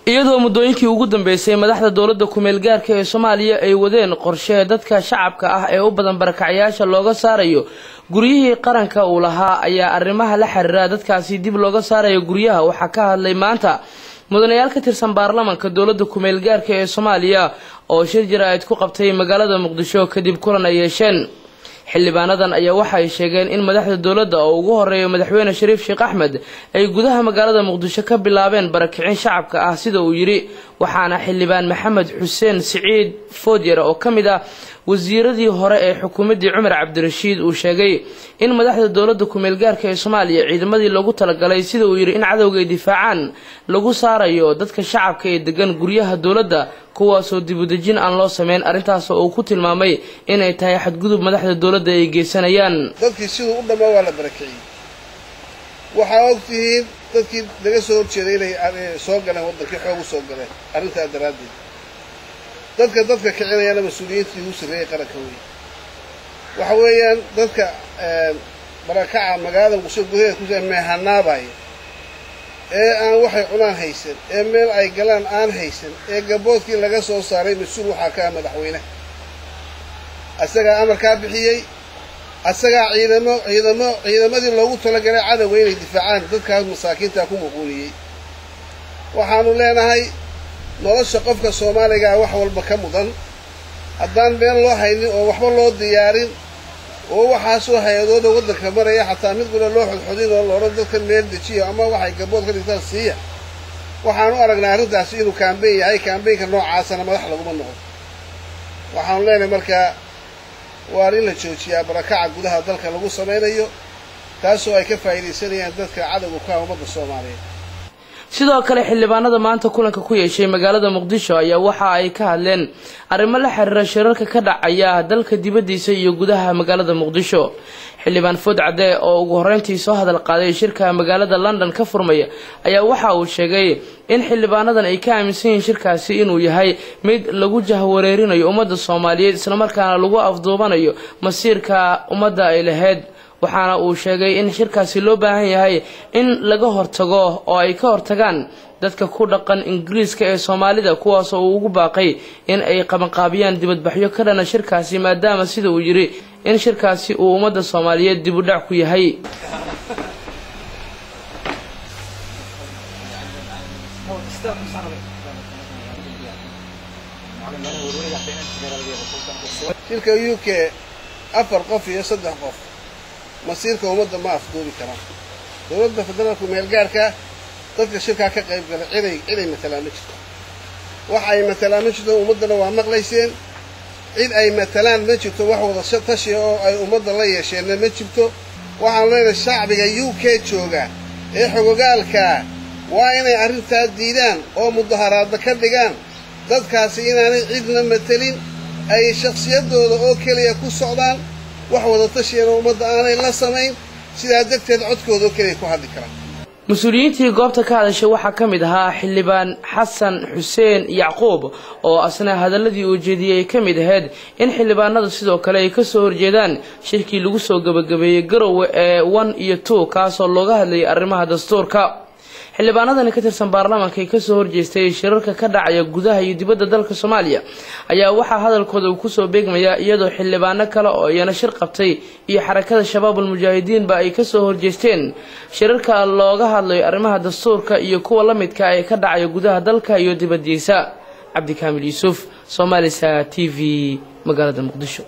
iyadoo muddooyinkii ugu dambeysay madaxda dawladda ku-meel gaarka ee Soomaaliya ay wadeen qorshe dadka shacabka ah ee u badan barakacayaasha looga saarayo guryihii qaranka uu lahaa ayaa arrimaha la xiriira dadkaasi dib looga saarayo guryaha waxa ka hadlay maanta mudanayaal ka tirsan baarlamaanka dawladda ku-meel gaarka ee Soomaaliya oo shir jiraa'id ku qabtay magaalada Muqdisho kadib kulan ay yeesheen xildhibaanadan ayaa waxa ay sheegeen in madaxda dawladda oo ugu horeeyo madaxweyne Shariif Sheekh Axmed ay gudaha magaalada Muqdisho ka bilaabeen barakicin shacabka ah sida uu yiri waxaana xildhibaan Maxamed Xuseen Siciid Foodiyar oo kamid ah wasiiradii hore ee xukuumadii Umar Cabdirashiid uu sheegay in madaxda dawladda ku-meel gaarka ee Soomaaliya ciidamadii lagu talagalay sida uu yiri in cadawga difaacaan lagu saarayo dadka shacabka ee degan guryaha dawladda kuwaasoo dib u dejin aan loo sameyn arintaas oo ku tilmaamay inay tahay xadgudub madaxda dawladda ay geysanayaan dadkii sidoo u dhamaa waa la barakiciyay waxa ogtihiin dadkii laga soo horjeeday inay soo galeen waddanka xoog u soo galeen arinta daraaddeed dadka kicinayana mas'uuliyiintii u sareeyay qaranka waxa weeyaan dadka barakaca magaalada Muqdisho gudaheeda ku meehanaabay ee aan waxay cunaan haysan ee meel ay galaan aan haysan ee gaboodkii laga soo saaray mas'uul waxa ka madaxweyne asaga amarka bixiyay asaga ciidamadii loogu talagalay cadawga inay difaacaan dadka masaakiinta ku muquuliyay waxaanu leenahay nolosha qofka Soomaaliga wax walba ka mudan haddaan meel loo haynin oo waxba loo diyaarin oo waxa soo hay'adooda waddanka maraya xataa mid gula loo xudxudin oo loo dadka meel dejiyo ama waxay gabood ka dhigtaan siiya waxaanu aragnaa arrintaas inuu campaign yahay campaign-ka noocaasana madax lagu noqdo waxaanu leenahay marka waa in la joojiyaa barakaca gudaha dalka lagu sameynayo taasoo ay ka faa'iideysanayaan dadka cadawga ka ummadda Soomaaliyeed sidoo kale xildhibaanada maanta kulanka ku yeeshay magaalada Muqdisho ayaa waxa ay ka hadleen arrimo la xiriira shirarka ka dhacaya dalka dibadiisa iyo gudaha magaalada Muqdisho xildhibaan Food Cade oo ugu horeyntii soo hadal qaaday shirka magaalada London ka furmaya ayaa waxa uu sheegay in xildhibaanadan ay ka aaminsan yihiin shirkaasi inuu yahay mid lagu jahwareerinayo ummadda Soomaaliyeed isla markaana lagu afduubanayo masiirka ummadda ay lahayd waxaana uu sheegay in shirkaasi loo baahan yahay in laga hortago oo ay ka hortagaan dadka ku dhaqan Ingiriiska ee Soomaalida kuwaas oo ugu baaqay in ay qabanqaabiyaan dibadbaxyo ka dhana shirkaasi maadaama sida uu yiri in shirkaasi uu ummadda Soomaaliyeed dib u dhac ku yahay shirka UK afar qof iyo saddex qof masiirka ummadda ma afduubi karaan dawladda federaalka meel gaarka dadka shirka ka qayb galay ciiday matalaan ma jirto waxa ay matalaan ma jirto ummadana waa maqlayseen cid ay matalaan ma jirto wax wada tashi oo ay ummadda la yeesheen ma jirto waxaan leenahay shacbiga UK jooga ee xogogaalka waa inay arrintaas diidaan oo mudaharaad ka dhigaan dadkaasi inaanay cidna matalin ay shakhsiyadooda oo kaliya ku socdaan wax wada tashiina ummadda aanay la sameyn sida dadkeed codkooda kaliya ku hadli karaan mas'uuliyiintii goobta ka hadashay waxa kamid ahaa xildhibaan Xasan Xuseen Yacquub oo asna hadaladii uu jeediyay kamid ahayd in xildhibaanadu sidoo kale ay ka soo horjeedaan shirkii lagu soo gabagabeeyay Garowe ee 1 iyo 2 kaasoo looga hadlayay arrimaha dastuurka xildhibaanadan ka tirsan baarlamaanka ay ka soo horjeestay shirarka ka dhacaya gudaha iyo dibadda dalka Soomaaliya ayaa waxa hadalkooda uu ku soo beegmaya iyadoo xildhibaano kale oo iyana shir qabtay iyo xarakada Shabaabul Mujaahidiin ba ay ka soo horjeesteen shirarka looga hadlayo arrimaha dastuurka iyo kuwa la midka ah ee ka dhacaya gudaha dalka iyo dibaddiisa Cabdi Kaamil Yuusuf Somalisa TV magaalada Muqdisho